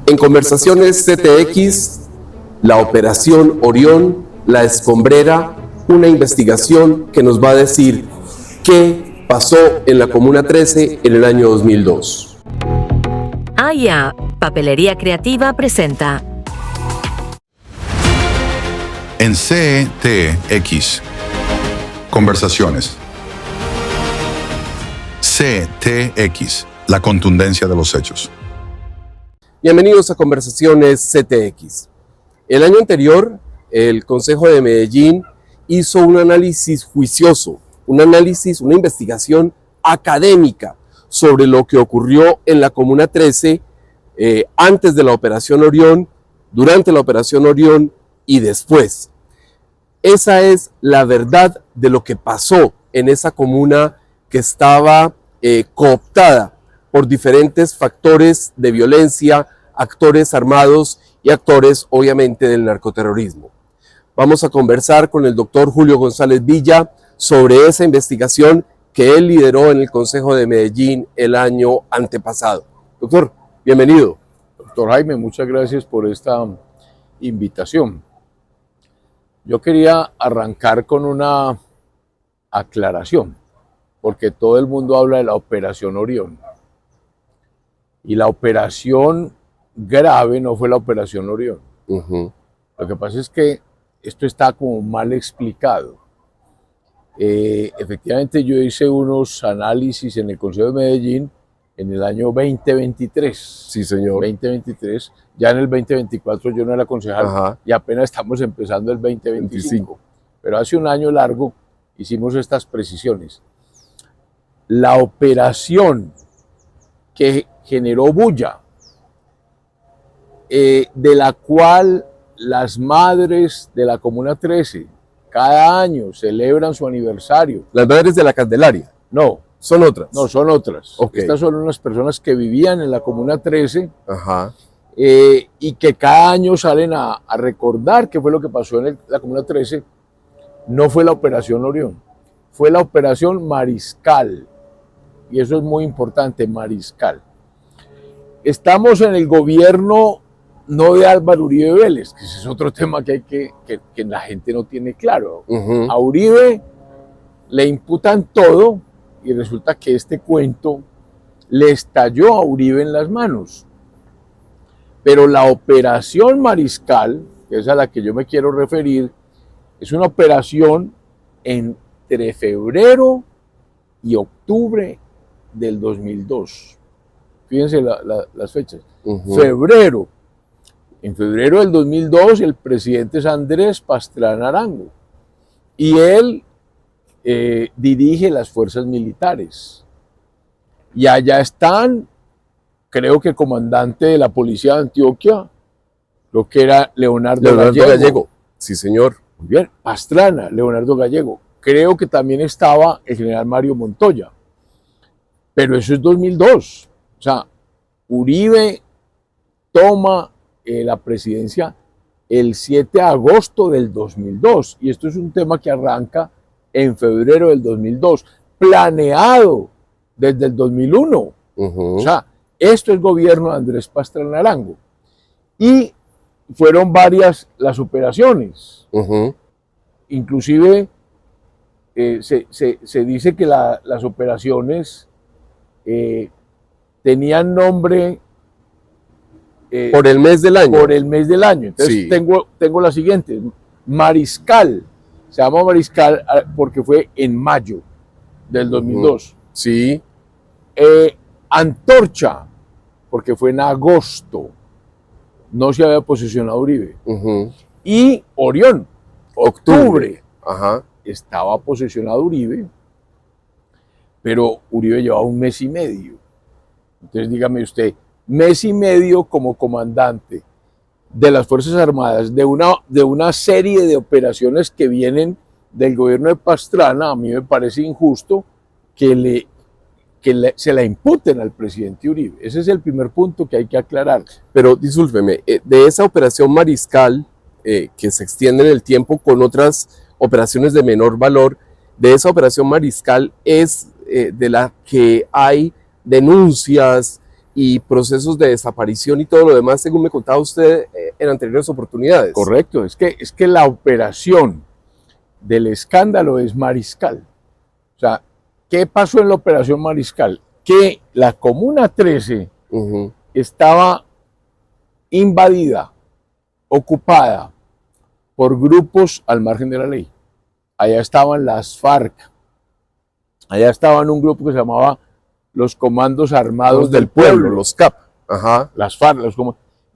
En Conversaciones CTX, la Operación Orión, la Escombrera, una investigación que nos va a decir qué pasó en la Comuna 13 en el año 2002. AIA, Papelería Creativa presenta. En CTX, Conversaciones. CTX, la contundencia de los hechos. Bienvenidos a Conversaciones CTX. El año anterior, el Consejo de Medellín hizo un análisis juicioso, una investigación académica sobre lo que ocurrió en la Comuna 13 antes de la Operación Orión, durante la Operación Orión y después. Esa es la verdad de lo que pasó en esa comuna que estaba cooptada por diferentes factores de violencia, actores armados y actores, obviamente, del narcoterrorismo. Vamos a conversar con el doctor Julio González Villa sobre esa investigación que él lideró en el Consejo de Medellín el año antepasado. Doctor, bienvenido. Doctor Jaime, muchas gracias por esta invitación. Yo quería arrancar con una aclaración, porque todo el mundo habla de la Operación Orión. Y la operación grave no fue la Operación Orión. Lo que pasa es que esto está como mal explicado. Efectivamente, yo hice unos análisis en el Consejo de Medellín en el año 2023. Sí, señor. 2023. Ya en el 2024 yo no era concejal y apenas estamos empezando el 2025. Pero hace un año largo hicimos estas precisiones. La operación que generó bulla, de la cual las madres de la Comuna 13 cada año celebran su aniversario. ¿Las madres de la Candelaria? No. ¿Son otras? No, son otras. Okay. Estas son unas personas que vivían en la Comuna 13 y que cada año salen a recordar qué fue lo que pasó en la Comuna 13. No fue la Operación Orión, fue la Operación Mariscal. Y eso es muy importante, Mariscal. Estamos en el gobierno no de Álvaro Uribe Vélez, que ese es otro tema que la gente no tiene claro. A Uribe le imputan todo y resulta que este cuento le estalló a Uribe en las manos. Pero la Operación Mariscal, que es a la que yo me quiero referir, es una operación entre febrero y octubre del 2002. Fíjense las fechas. Febrero. En febrero del 2002 el presidente es Andrés Pastrana Arango y él dirige las fuerzas militares. Y allá están, creo que el comandante de la policía de Antioquia, lo que era Leonardo Gallego. Sí, señor. Muy bien, Pastrana, Leonardo Gallego. Creo que también estaba el general Mario Montoya. Pero eso es 2002. O sea, Uribe toma la presidencia el 7 de agosto del 2002. Y esto es un tema que arranca en febrero del 2002, planeado desde el 2001. O sea, esto es gobierno de Andrés Pastrana Arango. Y fueron varias las operaciones. Inclusive se dice que las operaciones tenían nombre por el mes del año. Por el mes del año. Entonces tengo la siguiente. Mariscal. Se llama Mariscal porque fue en mayo del 2002. Sí. Antorcha, porque fue en agosto. No se había posicionado Uribe. Y Orión, octubre. Estaba posicionado Uribe, pero Uribe llevaba un mes y medio. Entonces dígame usted, mes y medio como comandante de las Fuerzas Armadas, de una serie de operaciones que vienen del gobierno de Pastrana, a mí me parece injusto que se la imputen al presidente Uribe. Ese es el primer punto que hay que aclarar. Pero discúlpeme, de esa operación Mariscal, que se extiende en el tiempo con otras operaciones de menor valor, de esa operación Mariscal es de la que hay denuncias, y procesos de desaparición y todo lo demás, según me contaba usted en anteriores oportunidades. Correcto, es que la operación del escándalo es Mariscal. O sea, ¿qué pasó en la operación Mariscal? Que la Comuna 13 estaba invadida, ocupada por grupos al margen de la ley. Allá estaban las FARC, allá estaban un grupo que se llamaba los Comandos Armados del Pueblo, los CAP. Las FARC,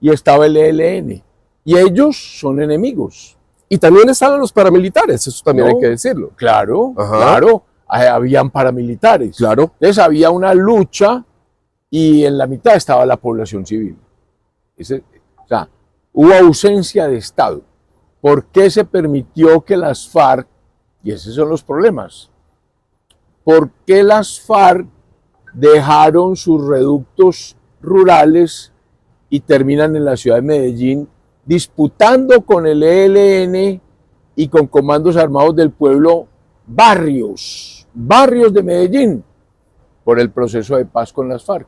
y estaba el ELN. Y ellos son enemigos. Y también estaban los paramilitares, eso también hay que decirlo. Claro, claro, habían paramilitares. Claro. Entonces había una lucha y en la mitad estaba la población civil. O sea, hubo ausencia de Estado. ¿Por qué se permitió que las FARC, y esos son los problemas, por qué las FARC dejaron sus reductos rurales y terminan en la ciudad de Medellín disputando con el ELN y con Comandos Armados del Pueblo barrios de Medellín por el proceso de paz con las FARC?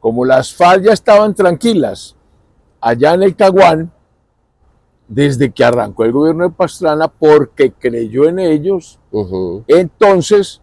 Como las FARC ya estaban tranquilas allá en el Caguán, desde que arrancó el gobierno de Pastrana, porque creyó en ellos, entonces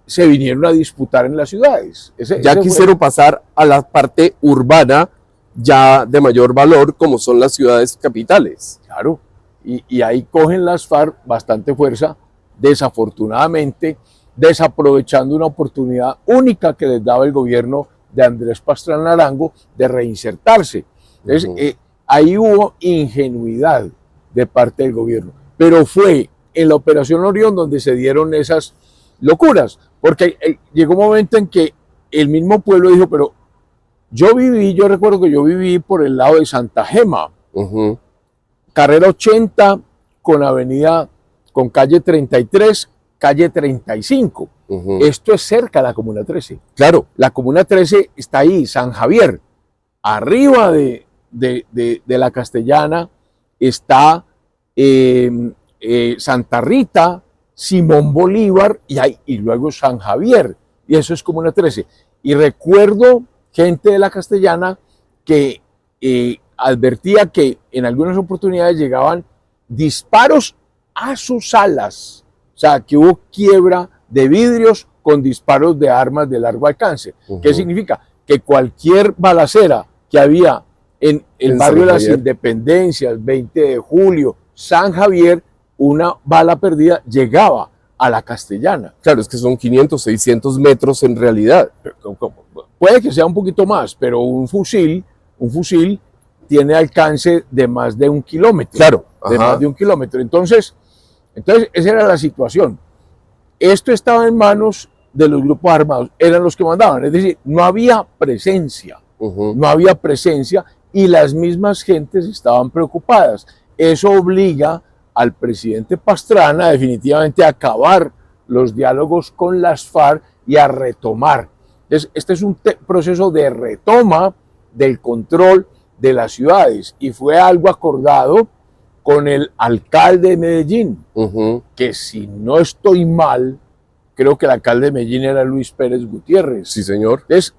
se vinieron a disputar en las ciudades. Ya quisieron pasar a la parte urbana ya de mayor valor, como son las ciudades capitales. Claro, y ahí cogen las FARC bastante fuerza, desafortunadamente, desaprovechando una oportunidad única que les daba el gobierno de Andrés Pastrana Arango de reinsertarse. Entonces, ahí hubo ingenuidad de parte del gobierno, pero fue en la Operación Orión donde se dieron esas locuras, porque llegó un momento en que el mismo pueblo dijo, pero yo recuerdo que yo viví por el lado de Santa Gema, carrera 80 con calle 33, calle 35. Esto es cerca de la Comuna 13. Claro. La Comuna 13 está ahí, San Javier. Arriba de la Castellana está Santa Rita, Simón Bolívar y luego San Javier. Y eso es Comuna 13. Y recuerdo gente de la Castellana que advertía que en algunas oportunidades llegaban disparos a sus alas. O sea, que hubo quiebra de vidrios con disparos de armas de largo alcance. ¿Qué significa? Que cualquier balacera que había en el barrio de las Independencias, 20 de julio, San Javier, una bala perdida llegaba a la Castellana. Claro, es que son 500, 600 metros en realidad. Puede que sea un poquito más, pero un fusil tiene alcance de más de 1 kilómetro. Claro. De más de 1 kilómetro. Entonces, esa era la situación. Esto estaba en manos de los grupos armados, eran los que mandaban. Es decir, no había presencia. No había presencia y las mismas gentes estaban preocupadas. Eso obliga al presidente Pastrana definitivamente a acabar los diálogos con las FARC y a retomar. Entonces, este es un proceso de retoma del control de las ciudades y fue algo acordado con el alcalde de Medellín, que si no estoy mal, creo que el alcalde de Medellín era Luis Pérez Gutiérrez. Sí, señor. Entonces,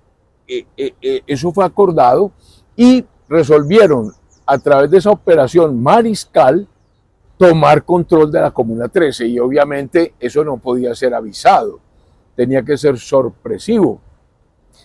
eso fue acordado y resolvieron a través de esa operación Mariscal tomar control de la Comuna 13 y obviamente eso no podía ser avisado, tenía que ser sorpresivo.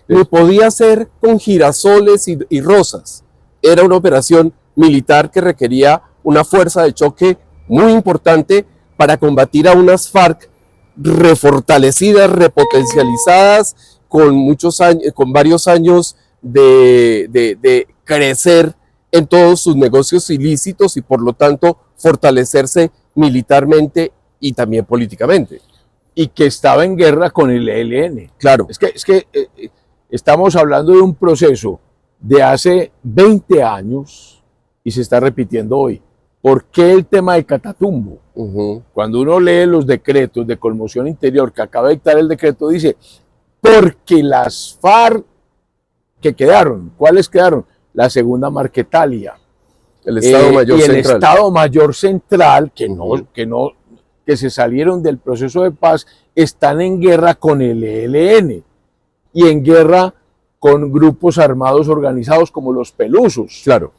Lo podía hacer con girasoles y rosas. Era una operación militar que requería una fuerza de choque muy importante para combatir a unas FARC refortalecidas, repotencializadas, con varios años de crecer en todos sus negocios ilícitos y por lo tanto fortalecerse militarmente y también políticamente. Y que estaba en guerra con el ELN. Claro. Es que estamos hablando de un proceso de hace 20 años y se está repitiendo hoy. ¿Por qué el tema del Catatumbo? Cuando uno lee los decretos de conmoción interior que acaba de dictar el decreto, dice, porque las FARC que quedaron, ¿cuáles quedaron? La segunda Marquetalia. El Estado Mayor Central. El Estado Mayor Central, que se salieron del proceso de paz, están en guerra con el ELN y en guerra con grupos armados organizados como los Pelusos. Claro.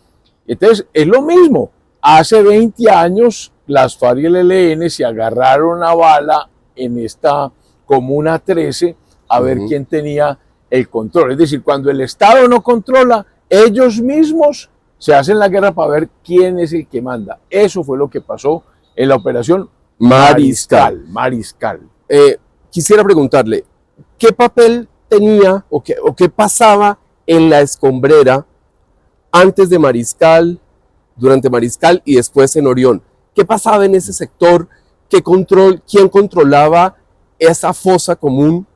Entonces, es lo mismo. Hace 20 años, las FARC y el ELN se agarraron a bala en esta Comuna 13 a ver quién tenía el control. Es decir, cuando el Estado no controla, ellos mismos se hacen la guerra para ver quién es el que manda. Eso fue lo que pasó en la operación Mariscal. Quisiera preguntarle, ¿qué papel tenía o qué pasaba en la Escombrera antes de Mariscal, durante Mariscal y después en Orión? ¿Qué pasaba en ese sector? ¿Quién controlaba esa fosa común?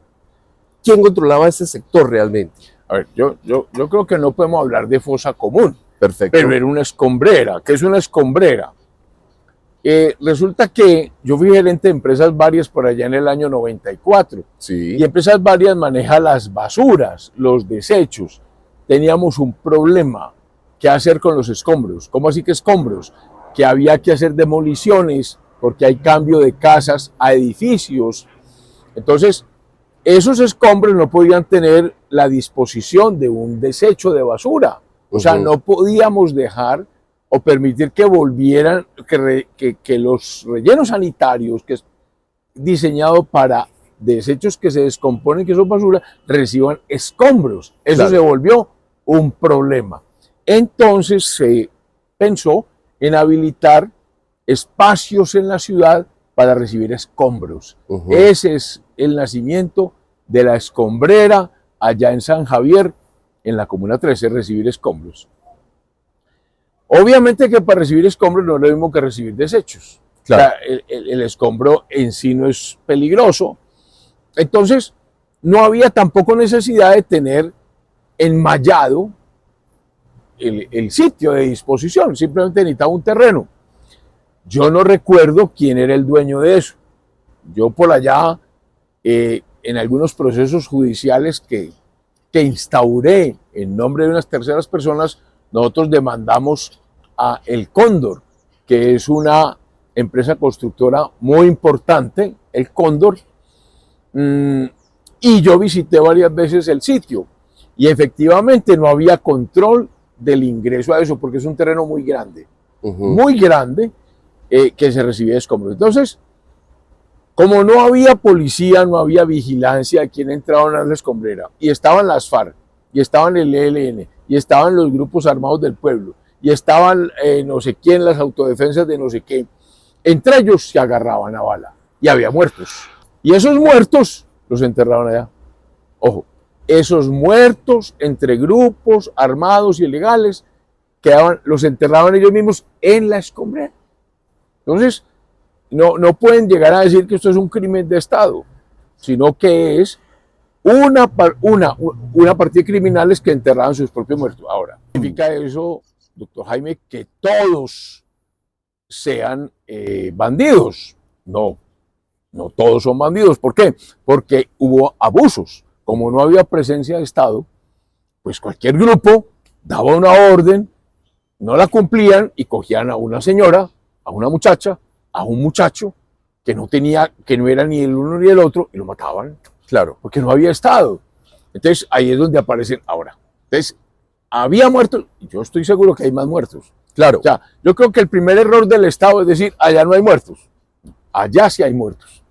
¿Quién controlaba ese sector realmente? A ver, yo creo que no podemos hablar de fosa común. Perfecto. Pero era una escombrera. ¿Qué es una escombrera? Resulta que yo fui gerente de empresas varias por allá en el año 94. Sí. Y empresas varias maneja las basuras, los desechos. Teníamos un problema. ¿Qué hacer con los escombros? ¿Cómo así que escombros? Que había que hacer demoliciones porque hay cambio de casas a edificios. Entonces, esos escombros no podían tener la disposición de un desecho de basura. O sea, no podíamos dejar o permitir que volvieran, que los rellenos sanitarios, que es diseñado para desechos que se descomponen, que son basura, reciban escombros. Eso Claro. se volvió un problema. Entonces se pensó en habilitar espacios en la ciudad para recibir escombros. Ese es el nacimiento de la escombrera allá en San Javier, en la Comuna 13, recibir escombros. Obviamente que para recibir escombros no es lo mismo que recibir desechos. Claro. O sea, el escombro en sí no es peligroso. Entonces, no había tampoco necesidad de tener enmallado el sitio de disposición. Simplemente necesitaba un terreno. Yo no recuerdo quién era el dueño de eso. Yo por allá, en algunos procesos judiciales que instauré en nombre de unas terceras personas, nosotros demandamos a El Cóndor, que es una empresa constructora muy importante, El Cóndor, y yo visité varias veces el sitio y efectivamente no había control del ingreso a eso porque es un terreno muy grande, que se recibía de escombros. Entonces, como no había policía, no había vigilancia de quién entraba en la escombrera, y estaban las FARC, y estaban el ELN, y estaban los grupos armados del pueblo, y estaban no sé quién, las autodefensas de no sé qué, entre ellos se agarraban a bala, y había muertos. Y esos muertos los enterraban allá. Ojo, esos muertos entre grupos armados y ilegales los enterraban ellos mismos en la escombrera. Entonces, no pueden llegar a decir que esto es un crimen de Estado, sino que es una partida de criminales que enterraban sus propios muertos. Ahora, ¿significa eso, doctor Jaime, que todos sean bandidos? No todos son bandidos. ¿Por qué? Porque hubo abusos. Como no había presencia de Estado, pues cualquier grupo daba una orden, no la cumplían y cogían a una señora, a una muchacha, a un muchacho que no era ni el uno ni el otro y lo mataban. Claro. Porque no había Estado. Entonces ahí es donde aparecen ahora. Entonces, había muertos, y yo estoy seguro que hay más muertos. Claro. O sea, yo creo que el primer error del Estado es decir, allá no hay muertos. Allá sí hay muertos.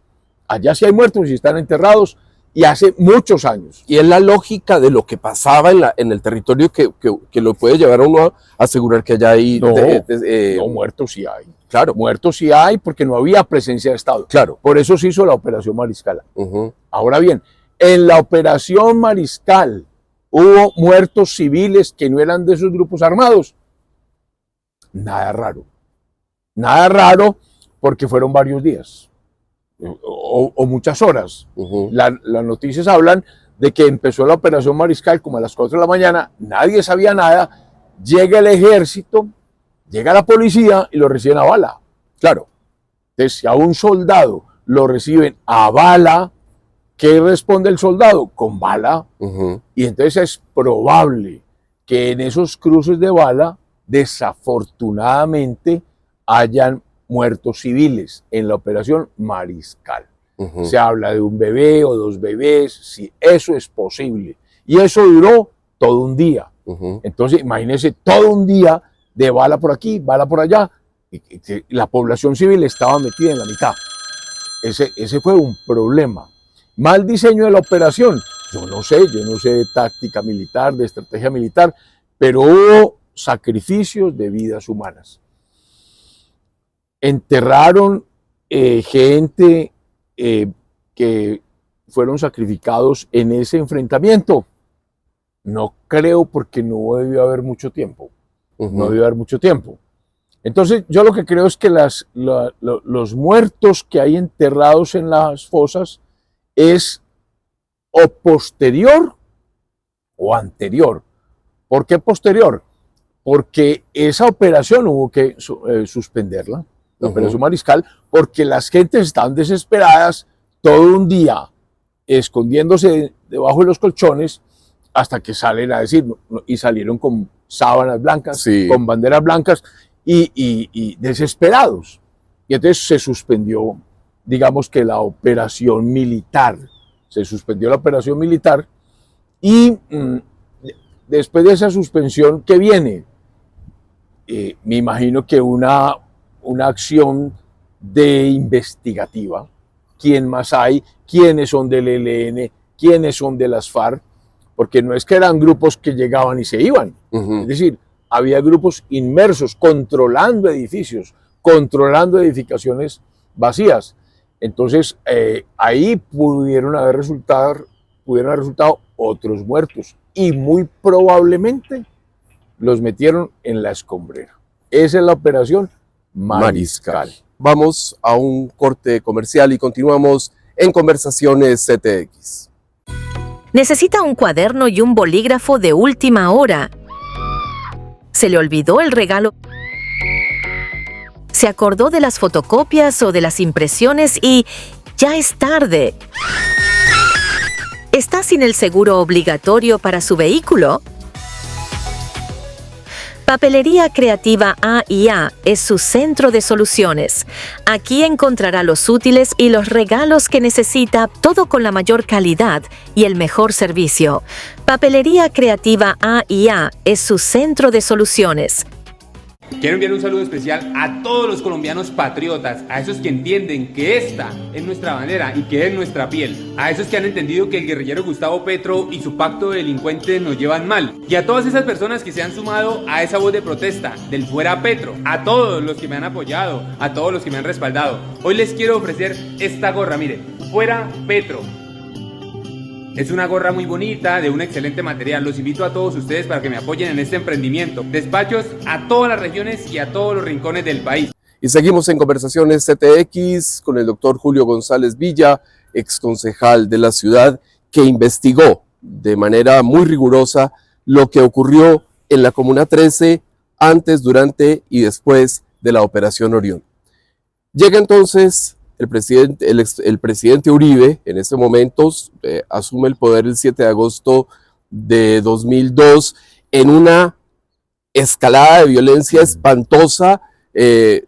Allá sí hay muertos y están enterrados y hace muchos años. Y es la lógica de lo que pasaba en el territorio que lo puede llevar a uno a asegurar que allá hay... No, muertos sí hay. Claro. Muertos sí hay porque no había presencia de Estado. Claro. Por eso se hizo la Operación Mariscal. Ahora bien, en la Operación Mariscal hubo muertos civiles que no eran de esos grupos armados. Nada raro. Nada raro porque fueron varios días o muchas horas. Las noticias hablan de que empezó la Operación Mariscal como a las 4 de la mañana, nadie sabía nada, llega el ejército, llega la policía y lo reciben a bala. Claro. Entonces, si a un soldado lo reciben a bala, ¿qué responde el soldado? Con bala. Y entonces es probable que en esos cruces de bala, desafortunadamente, hayan muertos civiles en la Operación Mariscal. Se habla de un bebé o 2 bebés, si eso es posible. Y eso duró todo un día. Ujú. Entonces, imagínense todo un día de bala por aquí, bala por allá. Y la población civil estaba metida en la mitad. Ese fue un problema. Mal diseño de la operación. Yo no sé de táctica militar, de estrategia militar, pero hubo sacrificios de vidas humanas. Enterraron gente que fueron sacrificados en ese enfrentamiento. No creo, porque no debió haber mucho tiempo. No debió haber mucho tiempo. Entonces, yo lo que creo es que los muertos que hay enterrados en las fosas es o posterior o anterior. ¿Por qué posterior? Porque esa operación hubo que suspenderla, la operación Mariscal, porque las gentes estaban desesperadas todo un día escondiéndose debajo de los colchones hasta que salen a decir, y salieron con sábanas blancas, Sí. con banderas blancas y desesperados. Y entonces se suspendió, digamos que la operación militar. Se suspendió la operación militar y después de esa suspensión, ¿qué viene? Me imagino que una acción de investigativa. ¿Quién más hay? ¿Quiénes son del ELN? ¿Quiénes son de las FARC? Porque no es que eran grupos que llegaban y se iban. Es decir, había grupos inmersos, controlando edificios, controlando edificaciones vacías. Entonces, ahí pudieron haber resultado otros muertos. Y muy probablemente los metieron en la escombrera. Esa es la operación Mariscal. Vamos a un corte comercial y continuamos en Conversaciones CTX. Necesita un cuaderno y un bolígrafo de última hora. ¿Se le olvidó el regalo? ¿Se acordó de las fotocopias o de las impresiones y ya es tarde? ¿Está sin el seguro obligatorio para su vehículo? Papelería Creativa A&A es su centro de soluciones. Aquí encontrará los útiles y los regalos que necesita, todo con la mayor calidad y el mejor servicio. Papelería Creativa A&A es su centro de soluciones. Quiero enviar un saludo especial a todos los colombianos patriotas, a esos que entienden que esta es nuestra bandera y que es nuestra piel, a esos que han entendido que el guerrillero Gustavo Petro y su pacto de delincuentes nos llevan mal, y a todas esas personas que se han sumado a esa voz de protesta del fuera Petro, a todos los que me han apoyado, a todos los que me han respaldado. Hoy les quiero ofrecer esta gorra, mire, fuera Petro. Es una gorra muy bonita, de un excelente material. Los invito a todos ustedes para que me apoyen en este emprendimiento. Despachos a todas las regiones y a todos los rincones del país. Y seguimos en Conversaciones CTX con el doctor Julio González Villa, exconcejal de la ciudad, que investigó de manera muy rigurosa lo que ocurrió en la Comuna 13 antes, durante y después de la Operación Orión. Llega entonces el presidente Uribe, en este momento, asume el poder el 7 de agosto de 2002 en una escalada de violencia espantosa.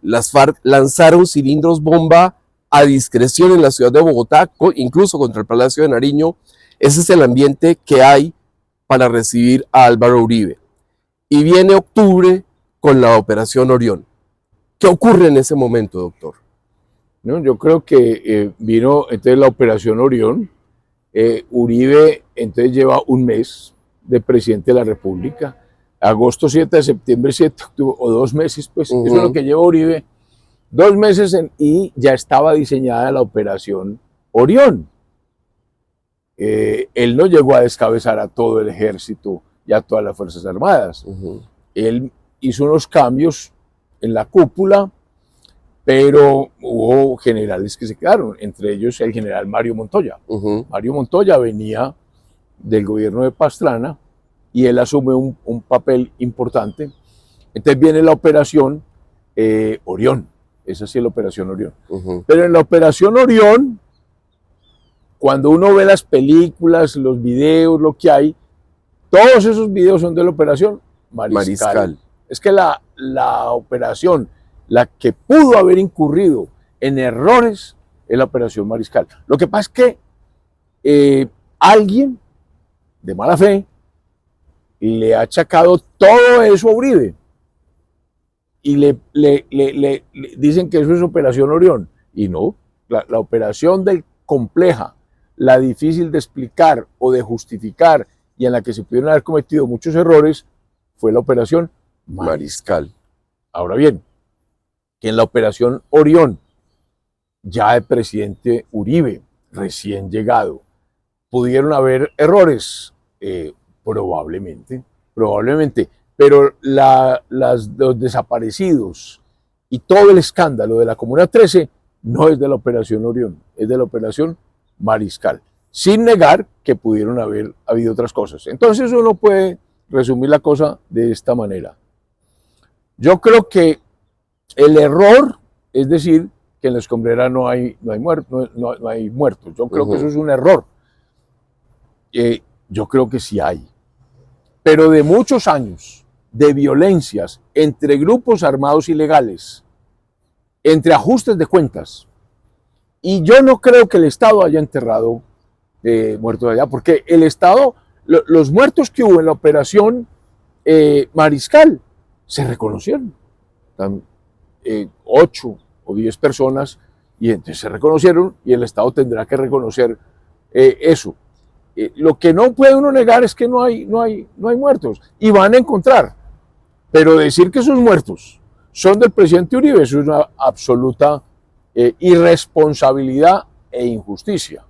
Las FARC lanzaron cilindros bomba a discreción en la ciudad de Bogotá, incluso contra el Palacio de Nariño. Ese es el ambiente que hay para recibir a Álvaro Uribe. Y viene octubre con la Operación Orión. ¿Qué ocurre en ese momento, doctor? No, yo creo que vino entonces la Operación Orión. Uribe entonces lleva un mes de presidente de la República. Agosto 7, septiembre 7, octubre, o 2 meses, pues eso es lo que lleva Uribe. 2 meses y ya estaba diseñada la Operación Orión. Él no llegó a descabezar a todo el ejército y a todas las Fuerzas Armadas. Él hizo unos cambios en la cúpula, pero hubo generales que se quedaron, entre ellos el general Mario Montoya. Mario Montoya venía del gobierno de Pastrana y él asume un papel importante. Entonces viene la Operación Orión, esa sí es la Operación Orión. Pero en la Operación Orión, cuando uno ve las películas, los videos, lo que hay, todos esos videos son de la Operación Mariscal. Es que la operación, la que pudo haber incurrido en errores, es la Operación Mariscal. Lo que pasa es que alguien de mala fe, le ha achacado todo eso a Uribe. Y le dicen que eso es Operación Orión. Y no, la operación del compleja, la difícil de explicar o de justificar y en la que se pudieron haber cometido muchos errores, fue la Operación Mariscal. Ahora bien, que en la Operación Orión, ya el presidente Uribe, recién llegado, pudieron haber errores, probablemente, pero los desaparecidos y todo el escándalo de la Comuna 13 no es de la Operación Orión, es de la Operación Mariscal, sin negar que pudieron haber habido otras cosas. Entonces uno puede resumir la cosa de esta manera. Yo creo que el error es decir que en la escombrera no hay muertos. Yo creo que eso es un error. Yo creo que sí hay. Pero de muchos años de violencias entre grupos armados ilegales, entre ajustes de cuentas, y yo no creo que el Estado haya enterrado muertos allá, porque el Estado, los muertos que hubo en la Operación Mariscal, se reconocieron. 8 o 10 personas, y entonces se reconocieron, y el Estado tendrá que reconocer eso. Lo que no puede uno negar es que no hay muertos, y van a encontrar, pero decir que esos muertos son del presidente Uribe, eso es una absoluta irresponsabilidad e injusticia.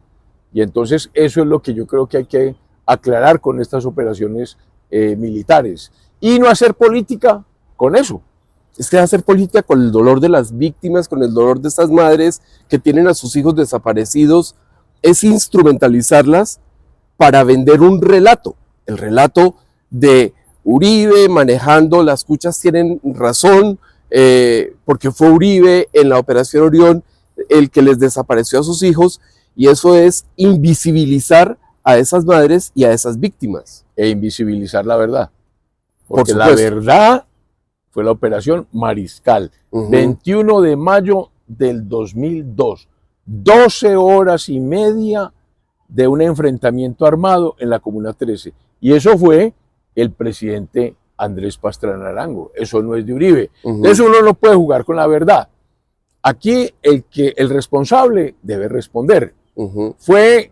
Y entonces eso es lo que yo creo que hay que aclarar con estas operaciones militares, y no hacer política con eso. Es que hacer política con el dolor de las víctimas, con el dolor de estas madres que tienen a sus hijos desaparecidos, es instrumentalizarlas para vender un relato, el relato de Uribe manejando, las cuchas tienen razón, porque fue Uribe en la Operación Orión el que les desapareció a sus hijos, y eso es invisibilizar a esas madres y a esas víctimas. E invisibilizar la verdad, porque la verdad fue la Operación Mariscal, 21 de mayo del 2002, 12 horas y media de un enfrentamiento armado en la Comuna 13. Y eso fue el presidente Andrés Pastrana Arango, eso no es de Uribe. Entonces uno no puede jugar con la verdad. Aquí el responsable debe responder. Fue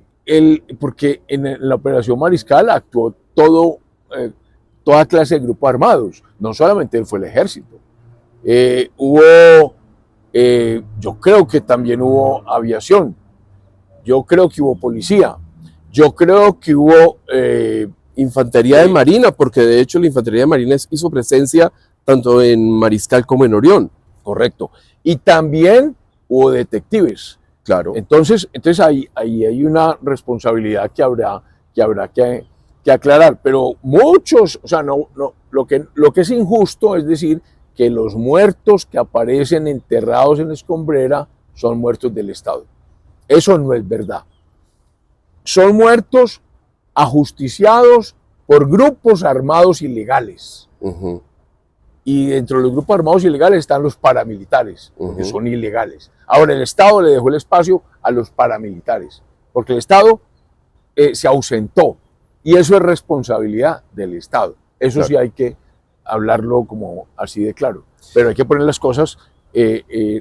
porque en la Operación Mariscal actuó toda clase de grupos armados, no solamente fue el ejército. Yo creo que también hubo aviación, yo creo que hubo policía, yo creo que hubo infantería de marina, porque de hecho la infantería de marina hizo presencia tanto en Mariscal como en Orión. Correcto. Y también hubo detectives. Claro. Entonces ahí hay una responsabilidad que habrá que aclarar, pero muchos, o sea, lo que es injusto es decir que los muertos que aparecen enterrados en la escombrera son muertos del Estado. Eso no es verdad. Son muertos ajusticiados por grupos armados ilegales. Y dentro de los grupos armados ilegales están los paramilitares, que son ilegales. Ahora, el Estado le dejó el espacio a los paramilitares, porque el Estado se ausentó. Y eso es responsabilidad del Estado. Eso claro. Sí hay que hablarlo como así de claro. Pero hay que poner las cosas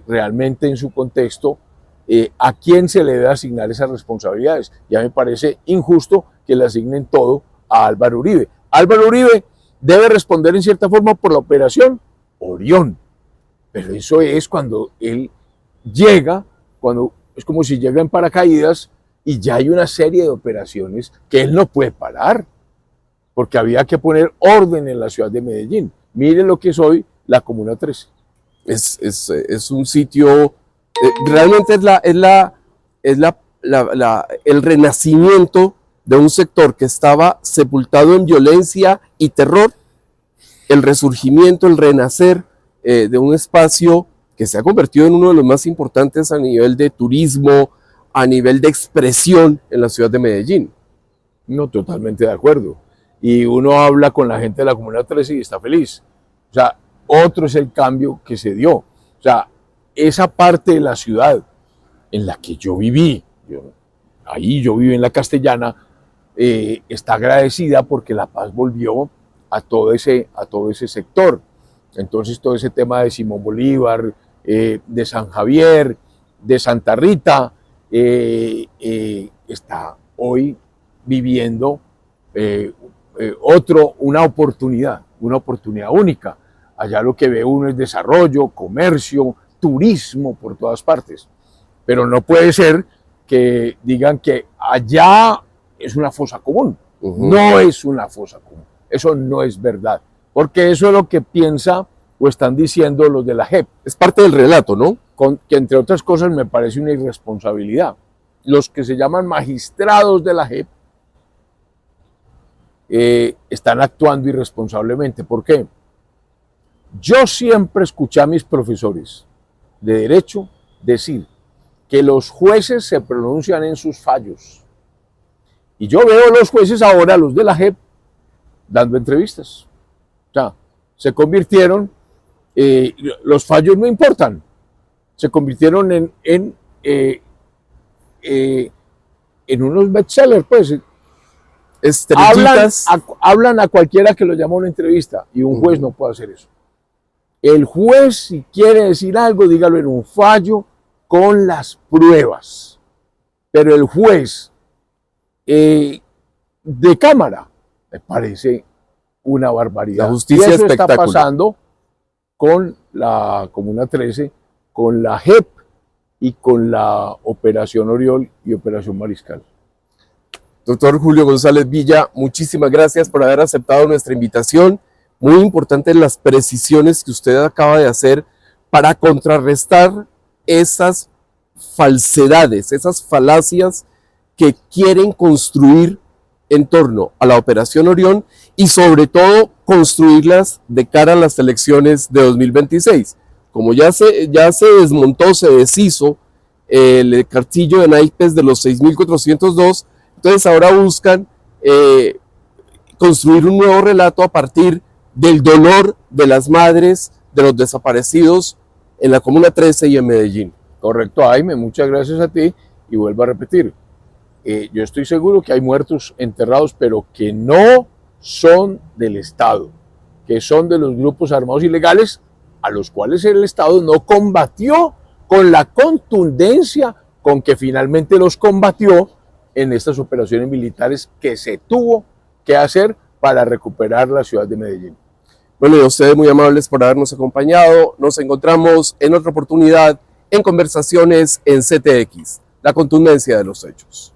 realmente en su contexto, a quién se le debe asignar esas responsabilidades. Ya me parece injusto que le asignen todo a Álvaro Uribe. Álvaro Uribe debe responder en cierta forma por la Operación Orión. Pero eso es cuando él llega, es como si llega en paracaídas, y ya hay una serie de operaciones que él no puede parar, porque había que poner orden en la ciudad de Medellín. Miren lo que es hoy la Comuna 13. Es un sitio, realmente es el renacimiento de un sector que estaba sepultado en violencia y terror, el resurgimiento, el renacer de un espacio que se ha convertido en uno de los más importantes a nivel de turismo, a nivel de expresión en la ciudad de Medellín. No, totalmente de acuerdo. Y uno habla con la gente de la Comuna 13 y está feliz. O sea, otro es el cambio que se dio. O sea, esa parte de la ciudad en la que yo viví, yo viví en la Castellana, está agradecida porque la paz volvió a todo ese sector. Entonces todo ese tema de Simón Bolívar, de San Javier, de Santa Rita, está hoy viviendo una oportunidad única. Allá lo que ve uno es desarrollo, comercio, turismo por todas partes. Pero no puede ser que digan que allá es una fosa común. No es una fosa común. Eso no es verdad. Porque eso es lo que piensa o están diciendo los de la JEP. Es parte del relato, ¿no? Que entre otras cosas me parece una irresponsabilidad. Los que se llaman magistrados de la JEP están actuando irresponsablemente. ¿Por qué? Yo siempre escuché a mis profesores de derecho decir que los jueces se pronuncian en sus fallos. Y yo veo a los jueces ahora, los de la JEP, dando entrevistas. O sea, se convirtieron, los fallos no importan, se convirtieron en unos bestsellers, pues. Hablan a cualquiera que lo llama a una entrevista y un juez no puede hacer eso. El juez, si quiere decir algo, dígalo en un fallo con las pruebas. Pero el juez de cámara me parece una barbaridad. La justicia y eso espectacular. Está pasando con la Comuna 13, con la JEP y con la Operación Oriol y Operación Mariscal. Doctor Julio González Villa, muchísimas gracias por haber aceptado nuestra invitación. Muy importantes las precisiones que usted acaba de hacer para contrarrestar esas falsedades, esas falacias que quieren construir en torno a la Operación Orión y sobre todo construirlas de cara a las elecciones de 2026. Como ya se desmontó, se deshizo el castillo de naipes de los 6.402, entonces ahora buscan construir un nuevo relato a partir del dolor de las madres de los desaparecidos en la Comuna 13 y en Medellín. Correcto, Jaime, muchas gracias a ti y vuelvo a repetir, yo estoy seguro que hay muertos enterrados, pero que no son del Estado, que son de los grupos armados ilegales a los cuales el Estado no combatió con la contundencia con que finalmente los combatió en estas operaciones militares que se tuvo que hacer para recuperar la ciudad de Medellín. Bueno, y a ustedes muy amables por habernos acompañado. Nos encontramos en otra oportunidad en Conversaciones en CTX, la contundencia de los hechos.